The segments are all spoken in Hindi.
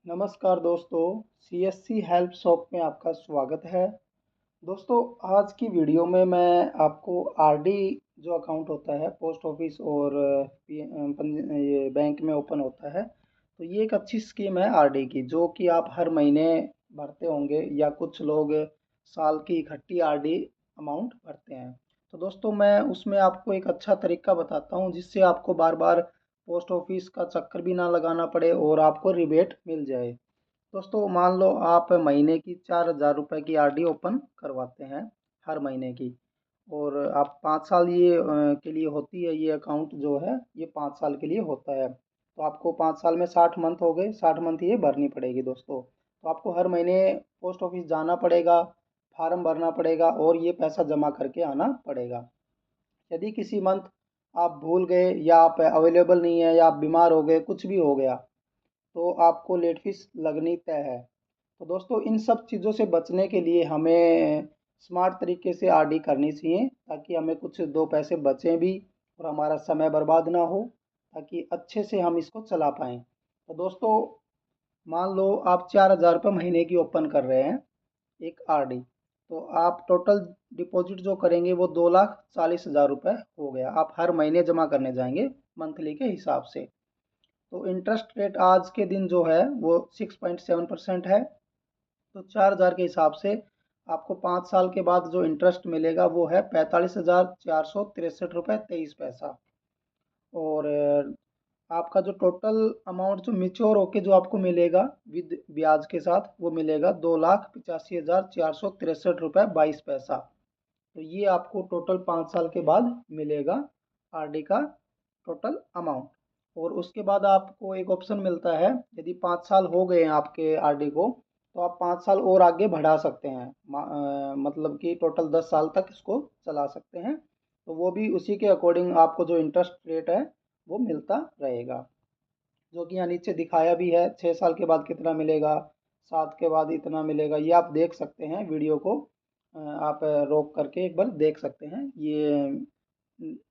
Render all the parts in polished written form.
नमस्कार दोस्तों, सीएससी हेल्प शॉप में आपका स्वागत है। दोस्तों, आज की वीडियो में मैं आपको आरडी जो अकाउंट होता है पोस्ट ऑफिस और ये बैंक में ओपन होता है, तो ये एक अच्छी स्कीम है आरडी की, जो कि आप हर महीने भरते होंगे या कुछ लोग साल की इकट्ठी आरडी अमाउंट भरते हैं। तो दोस्तों, मैं उसमें आपको एक अच्छा तरीका बताता हूँ जिससे आपको बार बार पोस्ट ऑफिस का चक्कर भी ना लगाना पड़े और आपको रिबेट मिल जाए। दोस्तों, मान लो आप महीने की 4,000 रुपये की आरडी ओपन करवाते हैं हर महीने की, और आप 5 साल के लिए होती है ये अकाउंट जो है, ये 5 साल के लिए होता है। तो आपको 5 साल में 60 मंथ हो गए, 60 मंथ ये भरनी पड़ेगी दोस्तों। तो आपको हर महीने पोस्ट ऑफिस जाना पड़ेगा, फार्म भरना पड़ेगा और ये पैसा जमा करके आना पड़ेगा। यदि किसी मंथ आप भूल गए या आप अवेलेबल नहीं है या आप बीमार हो गए, कुछ भी हो गया, तो आपको लेट फीस लगनी तय है। तो दोस्तों, इन सब चीज़ों से बचने के लिए हमें स्मार्ट तरीके से आरडी करनी चाहिए, ताकि हमें कुछ दो पैसे बचें भी और हमारा समय बर्बाद ना हो, ताकि अच्छे से हम इसको चला पाएँ। तो दोस्तों, मान लो आप 4,000 रुपये महीने की ओपन कर रहे हैं एक आरडी, तो आप टोटल डिपॉजिट जो करेंगे वो 2,40,000 रुपये हो गया। आप हर महीने जमा करने जाएंगे मंथली के हिसाब से। तो इंटरेस्ट रेट आज के दिन जो है वो 6.7% है। तो 4,000 के हिसाब से आपको 5 साल के बाद जो इंटरेस्ट मिलेगा वो है 45,463 रुपये 23 पैसा। और आपका जो टोटल अमाउंट जो मिच्योर होके जो आपको मिलेगा विद ब्याज के साथ, वो मिलेगा 2,85,463 रुपये 22 पैसा। तो ये आपको टोटल 5 साल के बाद मिलेगा आरडी का टोटल अमाउंट। और उसके बाद आपको एक ऑप्शन मिलता है, यदि 5 साल हो गए हैं आपके आरडी को, तो आप 5 साल और आगे बढ़ा सकते हैं। मतलब कि टोटल 10 साल तक इसको चला सकते हैं। तो वो भी उसी के अकॉर्डिंग आपको जो इंटरेस्ट रेट है वो मिलता रहेगा, जो कि यहाँ नीचे दिखाया भी है। 6 साल के बाद कितना मिलेगा, 7 के बाद इतना मिलेगा, ये आप देख सकते हैं वीडियो को। आप रोक करके एक बार देख सकते हैं, ये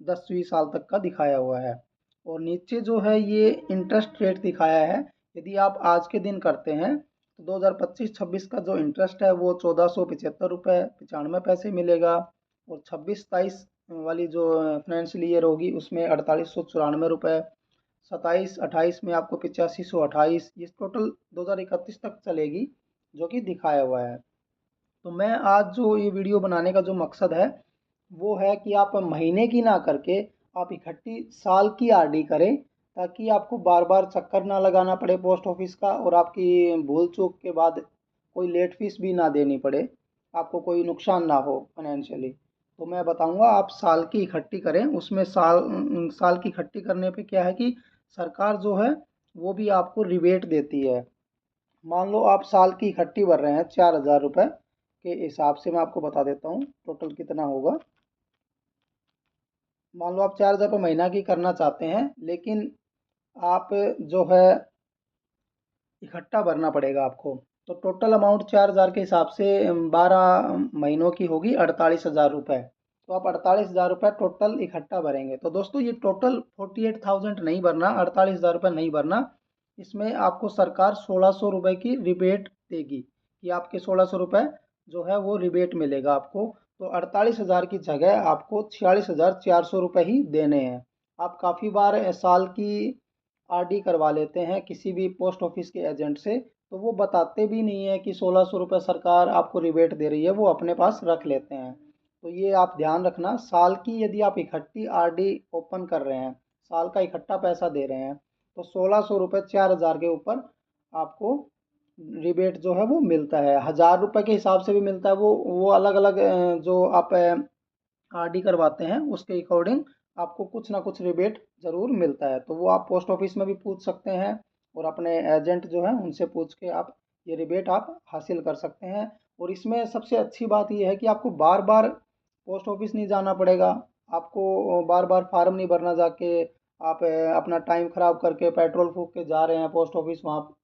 10वीं साल तक का दिखाया हुआ है। और नीचे जो है ये इंटरेस्ट रेट दिखाया है। यदि आप आज के दिन करते हैं तो 2025-26 का जो इंटरेस्ट है वो 1,475 रुपये 95 पैसे मिलेगा। और 26-27 वाली जो फाइनेंशियल ईयर होगी उसमें 4,894 रुपये। 27-28 में आपको 85,128, ये टोटल 2031 तक चलेगी, जो कि दिखाया हुआ है। तो मैं आज जो ये वीडियो बनाने का जो मकसद है वो है कि आप महीने की ना करके आप इकट्ठी साल की आरडी करें, ताकि आपको बार बार चक्कर ना लगाना पड़े पोस्ट ऑफिस का, और आपकी भूल चूक के बाद कोई लेट फीस भी ना देनी पड़े, आपको कोई नुकसान ना हो फाइनेंशियली। तो मैं बताऊंगा आप साल की इकट्ठी करें। उसमें साल की इकट्ठी करने पे क्या है कि सरकार जो है वो भी आपको रिबेट देती है। मान लो आप साल की इकट्ठी भर रहे हैं 4,000 रुपये के हिसाब से, मैं आपको बता देता हूँ टोटल कितना होगा। मान लो आप 4,000 रुपये महीना की करना चाहते हैं, लेकिन आप जो है इकट्ठा भरना पड़ेगा आपको। तो टोटल अमाउंट 4,000 के हिसाब से 12 महीनों की होगी 48,000 रुपये। तो आप 48,000 रुपये टोटल इकट्ठा भरेंगे। तो दोस्तों, ये टोटल 48,000 नहीं भरना, 48,000 रुपये नहीं भरना। इसमें आपको सरकार 1,600 रुपये की रिबेट देगी, कि आपके 1,600 रुपये जो है वो रिबेट मिलेगा आपको। तो 48,000 की जगह आपको 46,400 रुपये ही देने हैं। आप काफ़ी बार साल की आरडी करवा लेते हैं किसी भी पोस्ट ऑफिस के एजेंट से, तो वो बताते भी नहीं है कि 1,600 रुपये सरकार आपको रिबेट दे रही है, वो अपने पास रख लेते हैं। तो ये आप ध्यान रखना, साल की यदि आप इकट्ठी आरडी ओपन कर रहे हैं, साल का इकट्ठा पैसा दे रहे हैं, तो 1,600 रुपये 4,000 के ऊपर आपको रिबेट जो है वो मिलता है। 1,000 रुपये के हिसाब से भी मिलता है, वो अलग अलग जो आप आरडी करवाते हैं उसके अकॉर्डिंग आपको कुछ ना कुछ रिबेट ज़रूर मिलता है। तो वो आप पोस्ट ऑफिस में भी पूछ सकते हैं, और अपने एजेंट जो है उनसे पूछ के आप ये रिबेट आप हासिल कर सकते हैं। और इसमें सबसे अच्छी बात ये है कि आपको बार बार पोस्ट ऑफिस नहीं जाना पड़ेगा। आपको बार बार फार्म नहीं भरना जाके, आप अपना टाइम ख़राब करके पेट्रोल फूक के जा रहे हैं पोस्ट ऑफिस, वहाँ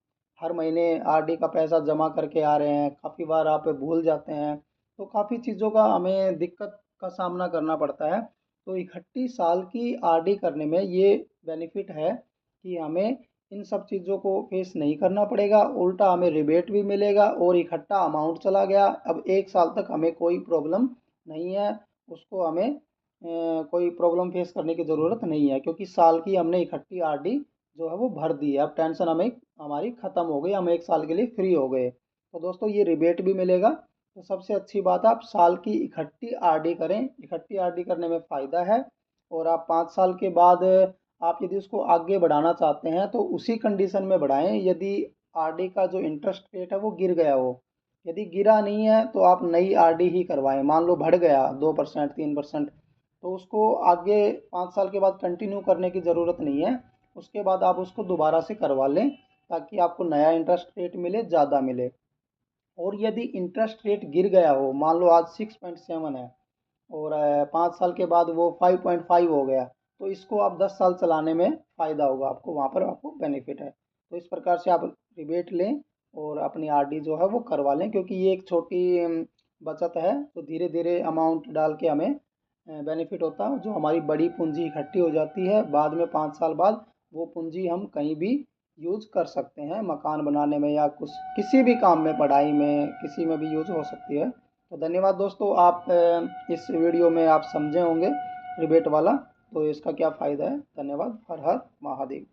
हर महीने आरडी का पैसा जमा करके आ रहे हैं, काफ़ी बार आप भूल जाते हैं। तो काफ़ी चीज़ों का हमें दिक्कत का सामना करना पड़ता है। तो इकट्ठी साल की आरडी करने में ये बेनिफिट है कि हमें इन सब चीज़ों को फेस नहीं करना पड़ेगा, उल्टा हमें रिबेट भी मिलेगा और इकट्ठा अमाउंट चला गया। अब 1 साल तक हमें कोई प्रॉब्लम नहीं है, उसको हमें कोई प्रॉब्लम फेस करने की ज़रूरत नहीं है, क्योंकि साल की हमने इकट्ठी आरडी जो है वो भर दी है। अब टेंशन हमें हमारी ख़त्म हो गई, हम 1 साल के लिए फ्री हो गए। तो दोस्तों ये रिबेट भी मिलेगा। तो सबसे अच्छी बात है आप साल की इकट्ठी आरडी करें, इकट्ठी आरडी करने में फ़ायदा है। और आप 5 साल के बाद आप यदि उसको आगे बढ़ाना चाहते हैं तो उसी कंडीशन में बढ़ाएं यदि आरडी का जो इंटरेस्ट रेट है वो गिर गया हो। यदि गिरा नहीं है तो आप नई आरडी ही करवाएं। मान लो बढ़ गया 2% 3%, तो उसको आगे 5 साल के बाद कंटिन्यू करने की ज़रूरत नहीं है। उसके बाद आप उसको दोबारा से करवा लें ताकि आपको नया इंटरेस्ट रेट मिले, ज़्यादा मिले। और यदि इंटरेस्ट रेट गिर गया हो, मान लो आज 6.7 है और 5 साल के बाद वो 5.5 हो गया, तो इसको आप 10 साल चलाने में फ़ायदा होगा आपको, वहाँ पर आपको बेनिफिट है। तो इस प्रकार से आप रिबेट लें और अपनी आरडी जो है वो करवा लें, क्योंकि ये एक छोटी बचत है। तो धीरे धीरे अमाउंट डाल के हमें बेनिफिट होता है, जो हमारी बड़ी पूंजी इकट्ठी हो जाती है बाद में 5 साल बाद। वो पूंजी हम कहीं भी यूज कर सकते हैं, मकान बनाने में या कुछ किसी भी काम में, पढ़ाई में, किसी में भी यूज हो सकती है। तो धन्यवाद दोस्तों, आप इस वीडियो में आप समझे होंगे रिबेट वाला, तो इसका क्या फ़ायदा है। धन्यवाद। हर हर महादेव।